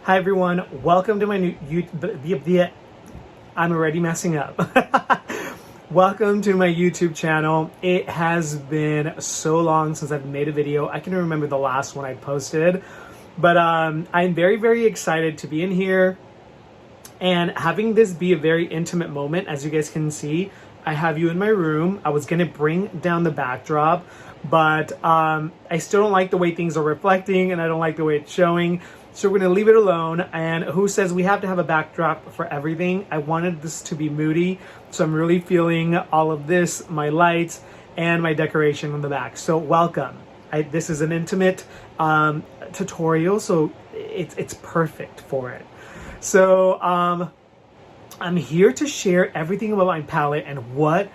Hi everyone, welcome to my new YouTube. I'm already messing up. Welcome to my YouTube channel. It has been so long since I've made a video. I can remember the last one I posted, but I'm very excited to be in here and having this be a very intimate moment. As you guys can see, I have you in my room. I was gonna bring down the backdrop, but I still don't like the way things are reflecting and I don't like the way it's showing. So we're gonna leave it alone. And who says we have to have a backdrop for everything? I wanted this to be moody, so I'm really feeling all of this, my lights and my decoration on the back. So welcome. This is an intimate tutorial, so it's perfect for it. So I'm here to share everything about my palette and what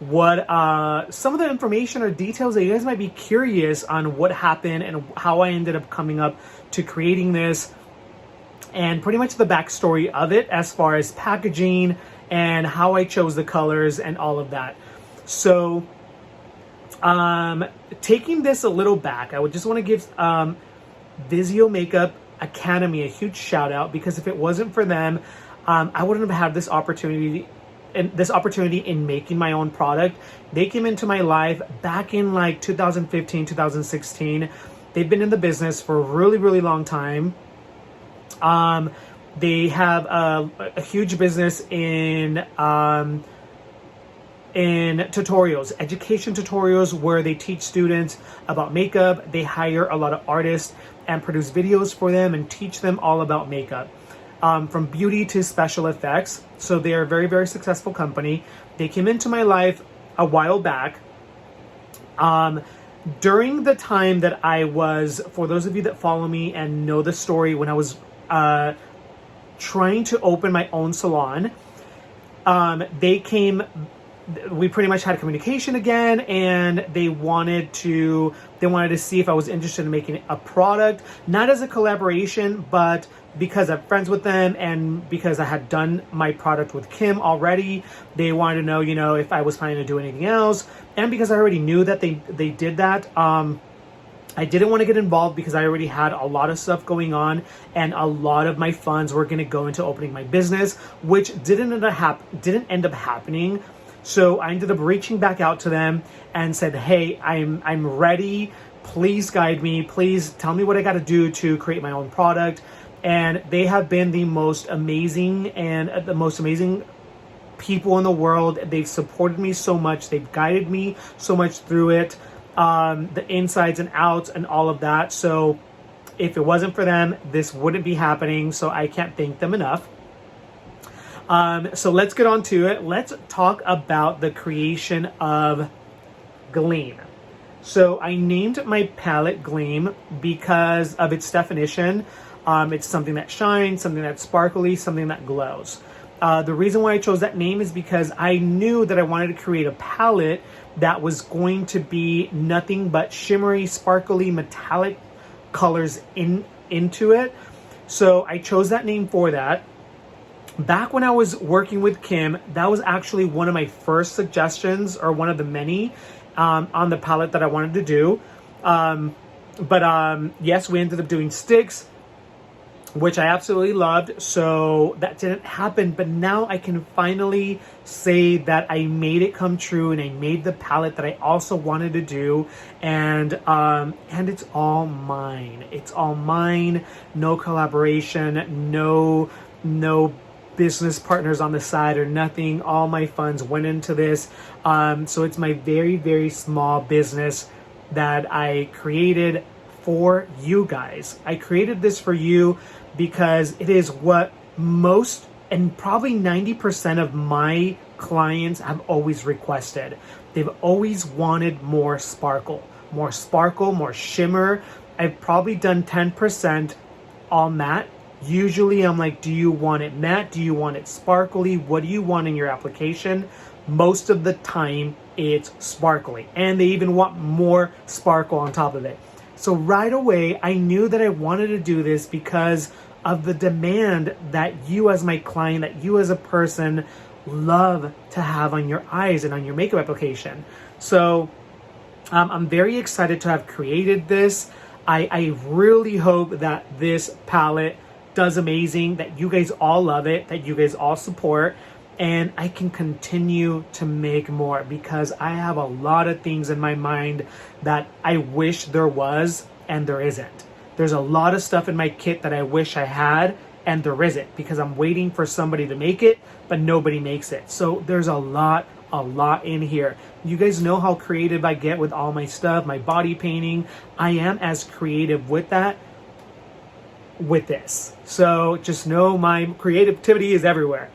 some of the information or details that you guys might be curious on what happened and how I ended up coming up to creating this, and pretty much the backstory of it as far as packaging and how I chose the colors and all of that. So taking this a little back, I would just want to give Visio Makeup Academy a huge shout out, because if it wasn't for them, I wouldn't have had this opportunity in making my own product. They came into my life back in like 2015, 2016. They've been in the business for a really long time. They have a huge business in tutorials, education tutorials, where they teach students about makeup. They hire a lot of artists and produce videos for them and teach them all about makeup. From beauty to special effects. So they are a very successful company. They came into my life a while back. During the time that I was, for those of you that follow me and know the story, when I was trying to open my own salon, we pretty much had communication again, and they wanted to see if I was interested in making a product, not as a collaboration, but because I'm friends with them and because I had done my product with Kim already. They wanted to know, if I was planning to do anything else, and because I already knew that they did that. I didn't want to get involved because I already had a lot of stuff going on, and a lot of my funds were going to go into opening my business, which didn't end up happening. So I ended up reaching back out to them and said, hey, I'm ready. Please guide me. Please tell me what I got to do to create my own product. And they have been the most amazing people in the world. They've supported me so much. They've guided me so much through it, the insides and outs and all of that. So if it wasn't for them, this wouldn't be happening. So I can't thank them enough. So let's get on to it. Let's talk about the creation of Gleam. So I named my palette Gleam because of its definition. It's something that shines, something that's sparkly, something that glows. The reason why I chose that name is because I knew that I wanted to create a palette that was going to be nothing but shimmery, sparkly, metallic colors into it. So I chose that name for that. Back when I was working with Kim, that was actually one of my first suggestions, or one of the many on the palette that I wanted to do. Yes, we ended up doing sticks, which I absolutely loved. So that didn't happen, but now I can finally say that I made it come true, and I made the palette that I also wanted to do, and it's all mine. It's all mine. No collaboration, no business partners on the side or nothing. All my funds went into this. So it's my very small business that I created for you guys. I created this for you because it is what most, and probably 90% of my clients have always requested. They've always wanted more sparkle, more shimmer. I've probably done 10% all matte. Usually I'm like, do you want it matte? Do you want it sparkly? What do you want in your application? Most of the time it's sparkly, and they even want more sparkle on top of it. So right away, I knew that I wanted to do this because of the demand that you as my client, that you as a person love to have on your eyes and on your makeup application. So I'm very excited to have created this. I really hope that this palette does amazing, that you guys all love it, that you guys all support, and I can continue to make more because I have a lot of things in my mind that I wish there was and there isn't. There's a lot of stuff in my kit that I wish I had and there isn't because I'm waiting for somebody to make it, but nobody makes it. So there's a lot in here. You guys know how creative I get with all my stuff, my body painting. I am as creative with that with this. So just know my creativity is everywhere.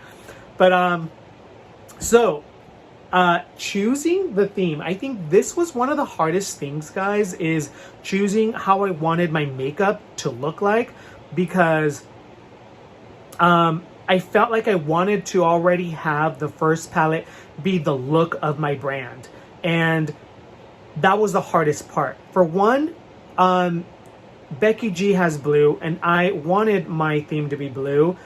But choosing the theme, I think this was one of the hardest things, guys, is choosing how I wanted my makeup to look like, because I felt like I wanted to already have the first palette be the look of my brand. And that was the hardest part. For one, Becky G has blue, and I wanted my theme to be blue,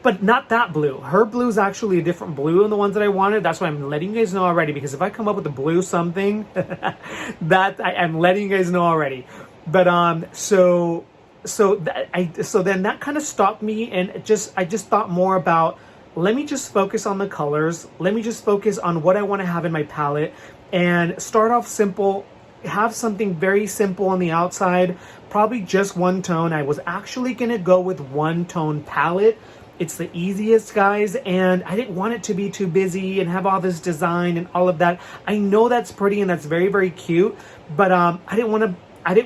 but not that blue. Her blue is actually a different blue than the ones that I wanted. That's why I'm letting you guys know already, because if I come up with a blue something, that I'm letting you guys know already. But so then that kind of stopped me, and I just thought more about, let me just focus on the colors. Let me just focus on what I want to have in my palette and start off simple, have something very simple on the outside, probably just one tone. I was actually going to go with one tone palette. It's the easiest, guys, and I didn't want it to be too busy and have all this design and all of that. I know that's pretty and that's very, very cute, but I didn't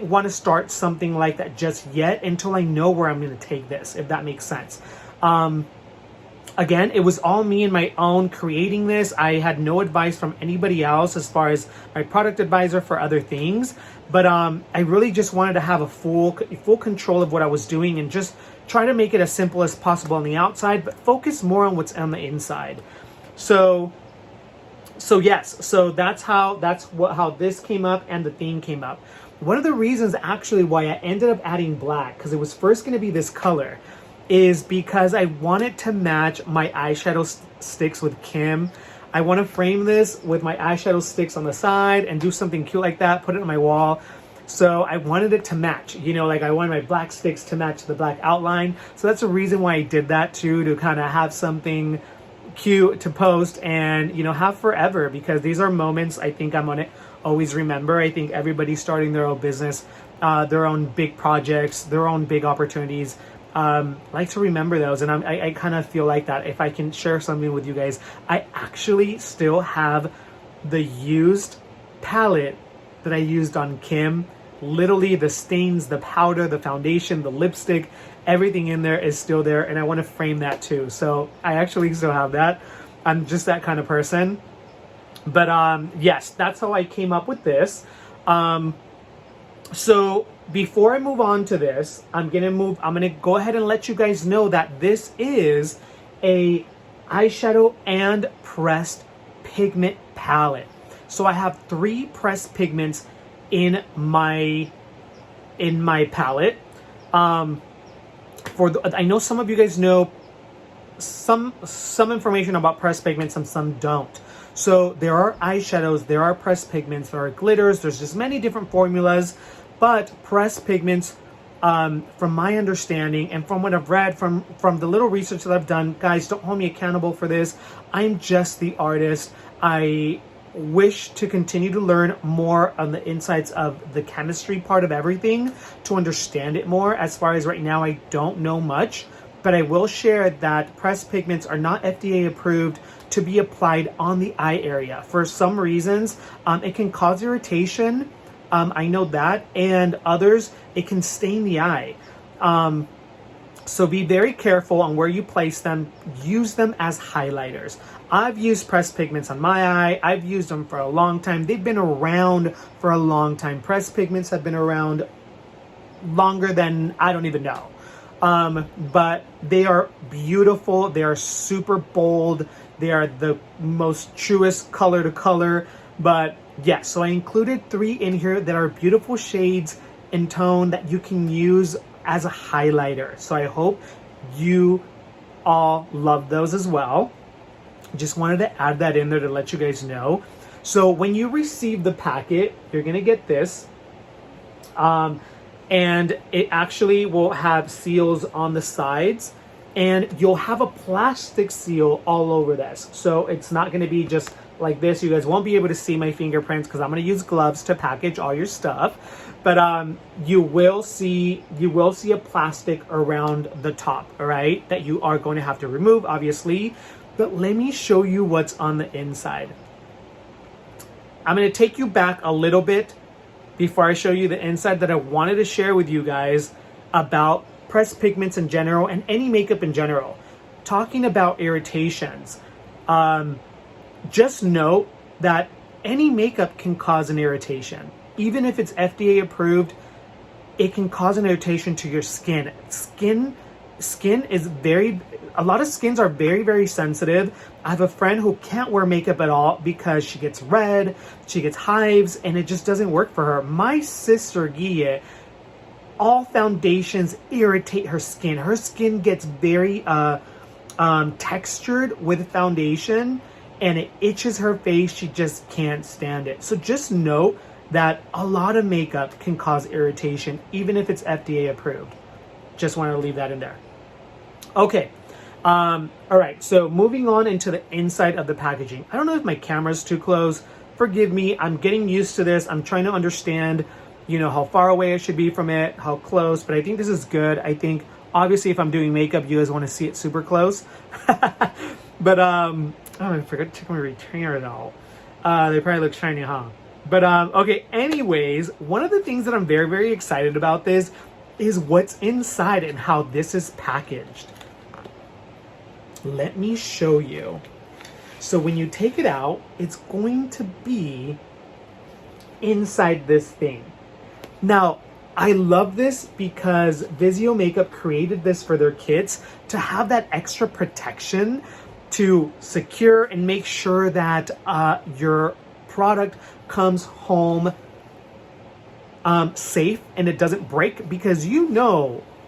want to start something like that just yet until I know where I'm going to take this, if that makes sense. Again, it was all me and my own creating this. I had no advice from anybody else as far as my product advisor for other things. But I really just wanted to have a full control of what I was doing and just try to make it as simple as possible on the outside, but focus more on what's on the inside. So yes, so that's how this came up and the theme came up. One of the reasons actually why I ended up adding black, because it was first going to be this color, is because I wanted to match my eyeshadow sticks with Kim. I want to frame this with my eyeshadow sticks on the side and do something cute like that, put it on my wall. So I wanted it to match, like I wanted my black sticks to match the black outline. So that's the reason why I did that too, to kind of have something cute to post and, have forever, because these are moments I think I'm going to always remember. I think everybody's starting their own business, their own big projects, their own big opportunities. Like to remember those, and I kind of feel like that. If I can share something with you guys, I actually still have the used palette that I used on Kim. Literally the stains, the powder, the foundation, the lipstick, everything in there is still there, and I want to frame that too. So I actually still have that. I'm just that kind of person. But yes, that's how I came up with this. So before I move on to this, I'm gonna go ahead and let you guys know that this is a eyeshadow and pressed pigment palette. So I have 3 pressed pigments in my palette. I know some of you guys know some information about pressed pigments and some don't. So there are eyeshadows, there are pressed pigments, there are glitters, there's just many different formulas. But pressed pigments, from my understanding and from what I've read, from the little research that I've done, guys, don't hold me accountable for this. I'm just the artist. I wish to continue to learn more on the insides of the chemistry part of everything to understand it more. As far as right now, I don't know much, but I will share that pressed pigments are not FDA approved to be applied on the eye area. For some reasons, it can cause irritation. I know that, and others, it can stain the eye. So be very careful on where you place them. Use them as highlighters. I've used pressed pigments on my eye. I've used them for a long time. They've been around for a long time. Pressed pigments have been around longer than I don't even know. But they are beautiful. They are super bold. They are the most truest color to color. But yes, so I included 3 in here that are beautiful shades in tone that you can use as a highlighter. So I hope you all love those as well. Just wanted to add that in there to let you guys know. So when you receive the packet, you're going to get this. and it actually will have seals on the sides, and you'll have a plastic seal all over this. So it's not going to be just like this. You guys won't be able to see my fingerprints because I'm going to use gloves to package all your stuff. But you will see a plastic around the top, all right, that you are going to have to remove, obviously. But let me show you what's on the inside. I'm going to take you back a little bit before I show you the inside that I wanted to share with you guys about pressed pigments in general and any makeup in general. Talking about irritations, just note that any makeup can cause an irritation. Even if it's FDA approved, it can cause an irritation to your skin. Skin is a lot of skins are very, very sensitive. I have a friend who can't wear makeup at all because she gets red, she gets hives, and it just doesn't work for her. My sister, Guille, all foundations irritate her skin. Her skin gets very textured with foundation, and it itches her face. She just can't stand it. So just note that a lot of makeup can cause irritation, even if it's FDA approved. Just want to leave that in there. Okay. All right. So moving on into the inside of the packaging. I don't know if my camera's too close. Forgive me. I'm getting used to this. I'm trying to understand, how far away I should be from it, how close, but I think this is good. I think obviously if I'm doing makeup, you guys want to see it super close. But, I forgot to check my retainer though. They probably look shiny, huh? But, okay. Anyways, one of the things that I'm very, very excited about this is what's inside and how this is packaged. Let me show you. So when you take it out, it's going to be inside this thing. Now, I love this because Vizio Makeup created this for their kits to have that extra protection to secure and make sure that your product comes home safe and it doesn't break, because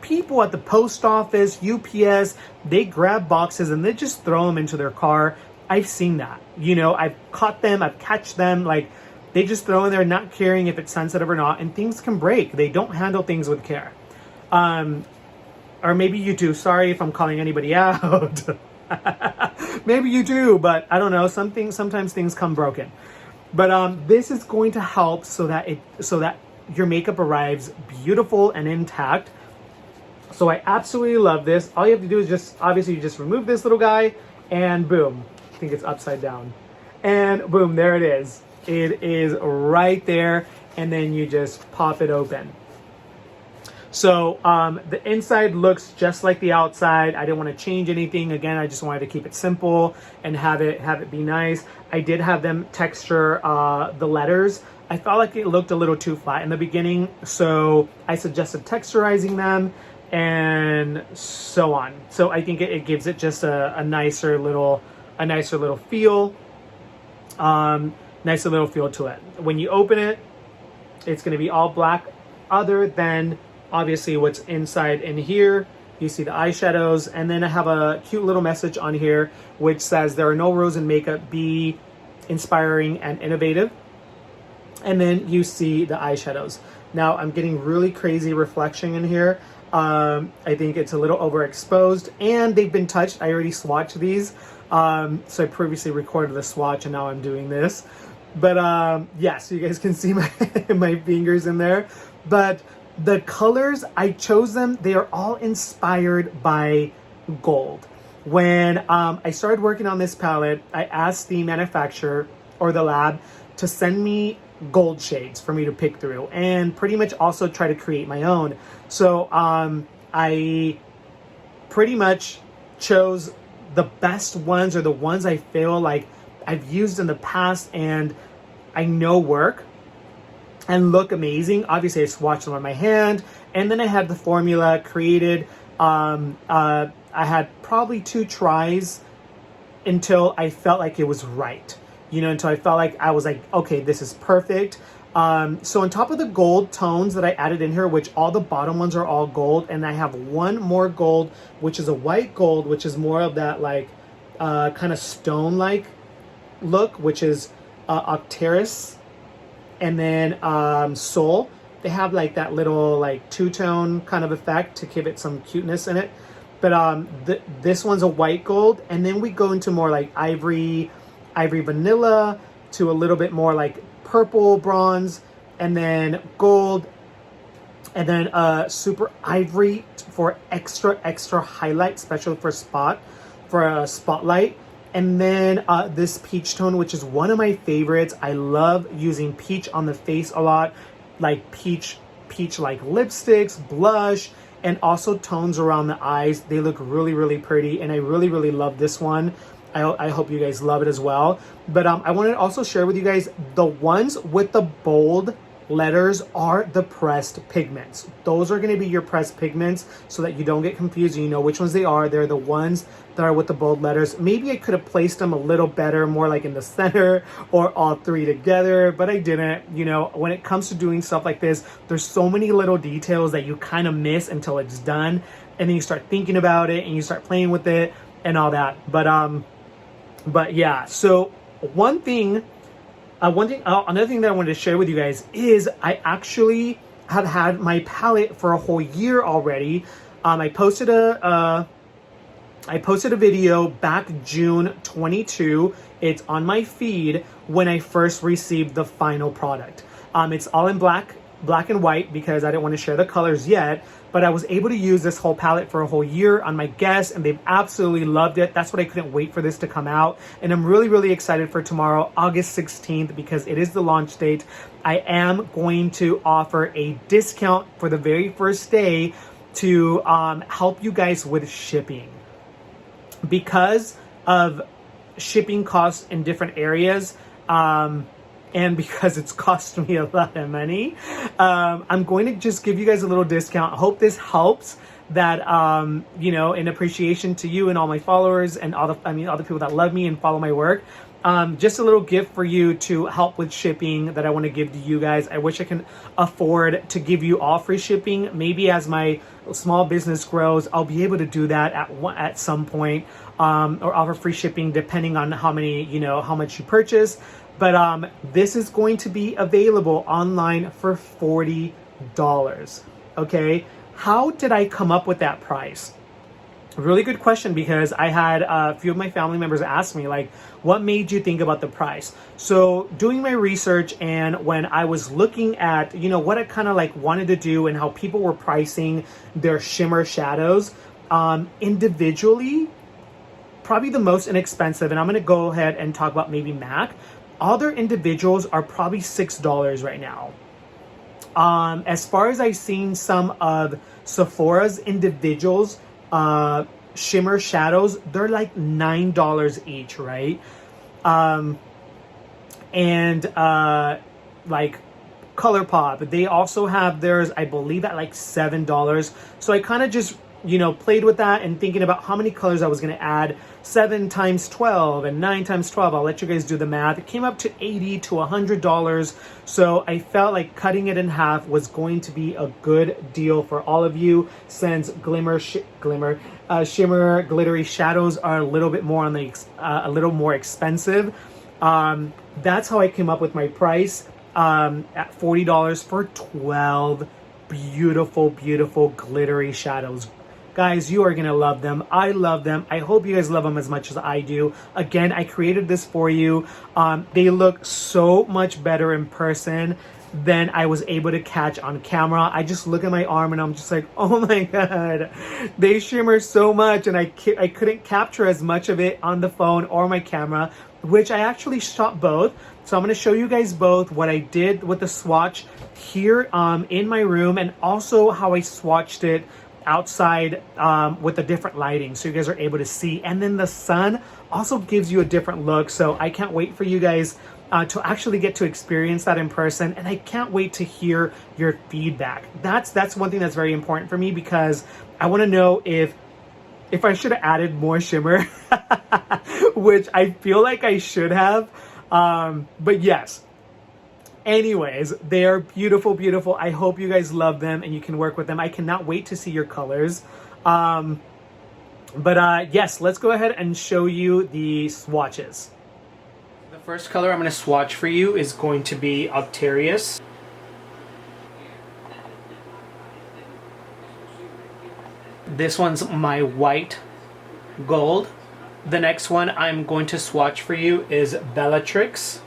people at the post office, UPS, they grab boxes and they just throw them into their car. I've seen that. I've caught them, I've catched them, like they just throw in there not caring if it's sensitive or not, and things can break. They don't handle things with care. Or maybe you do. Sorry if I'm calling anybody out. Maybe you do, but I don't know. Sometimes things come broken. But this is going to help so that your makeup arrives beautiful and intact. So I absolutely love this. All you have to do is just remove this little guy, and boom. I think it's upside down. And boom, there it is. It is right there, and then you just pop it open. So the inside looks just like the outside. I didn't want to change anything. Again, I just wanted to keep it simple and have it be nice. I did have them texture the letters. I felt like it looked a little too flat in the beginning, so I suggested texturizing them and so on. So I think it gives it just a nicer little feel. Nicer little feel to it. When you open it, it's going to be all black, other than obviously what's inside in here. You see the eyeshadows, and then I have a cute little message on here which says there are no rules in makeup, be inspiring and innovative. And then you see the eyeshadows. Now I'm getting really crazy reflection in here. I think it's a little overexposed, and they've been touched. I already swatched these. So I previously recorded the swatch, and now I'm doing this. But yeah, so you guys can see my fingers in there. But the colors, I chose them. They are all inspired by gold. When I started working on this palette, I asked the manufacturer or the lab to send me gold shades for me to pick through, and pretty much also try to create my own. So I pretty much chose the best ones, or the ones I feel like I've used in the past and I know work and look amazing. Obviously I swatched them on my hand, and then I had the formula created. I had probably 2 tries until I felt like it was right. Until I felt like I was like, okay, this is perfect. So on top of the gold tones that I added in here, which all the bottom ones are all gold, and I have one more gold, which is a white gold, which is more of that like kind of stone-like look, which is Octeris, and then Soul. they have like that little like two-tone kind of effect to give it some cuteness in it. But this one's a white gold, and then we go into more like ivory vanilla, to a little bit more like purple bronze, and then gold, and then super ivory for extra highlight, especially for a spotlight. And then this peach tone, which is one of my favorites. I love using peach on the face a lot, like peach like lipsticks, blush, and also tones around the eyes. They look really pretty, and I really love this one. I hope you guys love it as well. But I wanted to also share with you guys, the ones with the bold letters are the pressed pigments. Those are going to be your pressed pigments, so that you don't get confused and you know which ones they are. They're the ones that are with the bold letters. Maybe I could have placed them a little better, more like in the center or all three together, but I didn't. You know, when it comes to doing stuff like this, there's so many little details that you kind of miss until it's done, and then you start thinking about it and you start playing with it and all that. But yeah, so another thing that I wanted to share with you guys is I actually have had my palette for a whole year already. I posted a video back June 22. It's on my feed when I first received the final product. It's all in black and white because I didn't want to share the colors yet, but I was able to use this whole palette for a whole year on my guests, and they've absolutely loved it. That's what I couldn't wait for this to come out. And I'm really excited for tomorrow, August 16th, because it is the launch date. I am going to offer a discount for the very first day to help you guys with shipping. Because of shipping costs in different areas, and because it's cost me a lot of money, I'm going to just give you guys a little discount. I hope this helps, that you know, in appreciation to you and all my followers and all the people that love me and follow my work. Just a little gift for you to help with shipping that I want to give to you guys. I wish I can afford to give you all free shipping. Maybe as my small business grows, I'll be able to do that at some point, or offer free shipping depending on how much you purchase. But this is going to be available online for $40. Okay, how did I come up with that price? Really good question, because I had a few of my family members ask me, like, what made you think about the price? So doing my research, and when I was looking at, what I kind of like wanted to do and how people were pricing their shimmer shadows individually, probably the most inexpensive, and I'm going to go ahead and talk about maybe MAC. All their individuals are probably $6 right now. As far as I've seen, some of Sephora's individuals, shimmer shadows, they're like $9 each, right? Like ColourPop, they also have theirs, I believe, at like $7. So I kind of just played with that and thinking about how many colors I was going to add. 7 times 12 and 9 times 12. I'll let you guys do the math. It came up to $80 to $100. So I felt like cutting it in half was going to be a good deal for all of you, since shimmer glittery shadows are a little bit more on the a little more expensive. That's how I came up with my price at $40 for 12 beautiful glittery shadows. Guys, you are going to love them. I love them. I hope you guys love them as much as I do. Again, I created this for you. They look so much better in person than I was able to catch on camera. I just look at my arm and I'm just like, oh my God, they shimmer so much, and I couldn't capture as much of it on the phone or my camera, which I actually shot both. So I'm going to show you guys both what I did with the swatch here in my room, and also how I swatched it outside with the different lighting, so you guys are able to see. And then the sun also gives you a different look, so I can't wait for you guys to actually get to experience that in person, and I can't wait to hear your feedback. That's one thing that's very important for me, because I want to know if I should have added more shimmer, which I feel like I should have, but yes. Anyways, they are beautiful. I hope you guys love them and you can work with them. I cannot wait to see your colors. Yes, let's go ahead and show you the swatches. The first color I'm going to swatch for you is going to be Octarius. This one's my white gold. The next one I'm going to swatch for you is Bellatrix.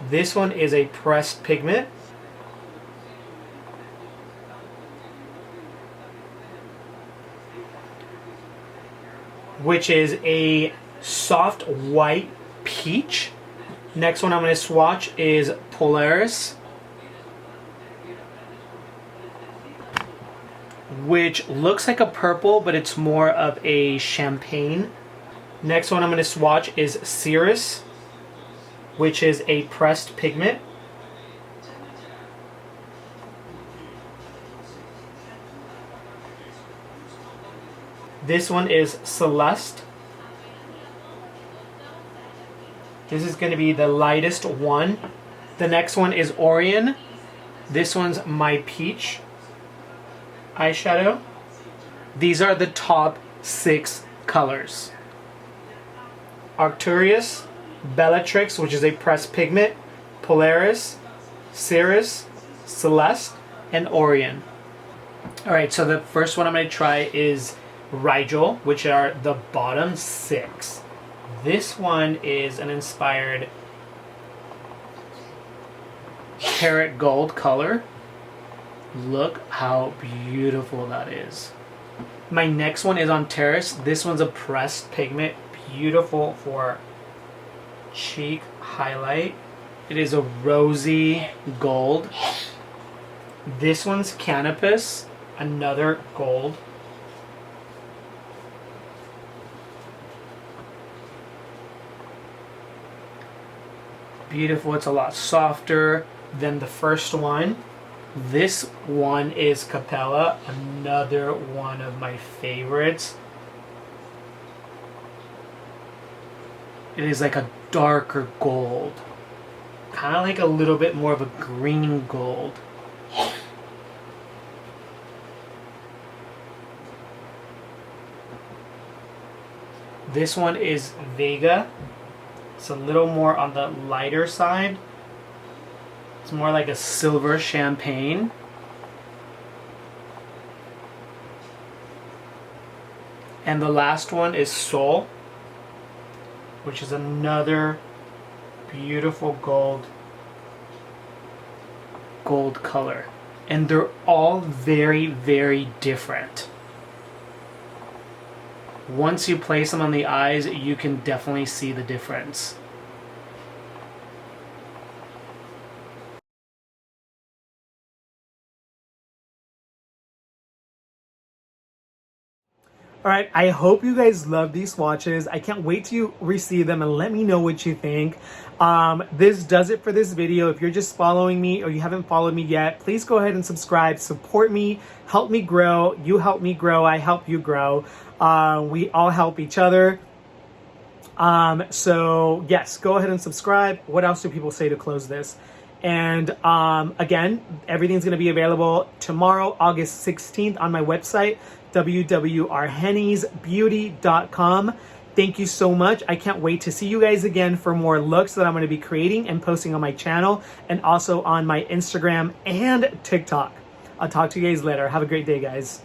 This one is a pressed pigment. Which is a soft white peach. Next one I'm going to swatch is Polaris, which looks like a purple, but it's more of a champagne. Next one I'm going to swatch is Cirrus, which is a pressed pigment. This one is Celeste. This is going to be the lightest one. The next one is Orion. This one's My Peach eyeshadow. These are the top 6 colors. Arcturus, Bellatrix, which is a pressed pigment, Polaris, Cirrus, Celeste, and Orion. Alright, so the first one I'm going to try is Rigel, which are the bottom 6. This one is an inspired carrot gold color. Look how beautiful that is. My next one is on Terrace. This one's a pressed pigment, beautiful for cheek highlight. It is a rosy gold. This one's Canopus, another gold. Beautiful. It's a lot softer than the first one. This one is Capella, another one of my favorites. It is like a darker gold, kind of like a little bit more of a green gold. This one is Vega. It's a little more on the lighter side. It's more like a silver champagne. And the last one is Soul, which is another beautiful gold color. And they're all very, very different. Once you place them on the eyes, you can definitely see the difference. All right, I hope you guys love these swatches. I can't wait to receive them and let me know what you think. This does it for this video. If you're just following me or you haven't followed me yet, please go ahead and subscribe. Support me, help me grow. You help me grow, I help you grow. We all help each other. So yes, go ahead and subscribe. What else do people say to close this? And again, everything's going to be available tomorrow, August 16th on my website, www.arhenniesbeauty.com. Thank you so much. I can't wait to see you guys again for more looks that I'm going to be creating and posting on my channel and also on my Instagram and TikTok. I'll talk to you guys later. Have a great day, guys.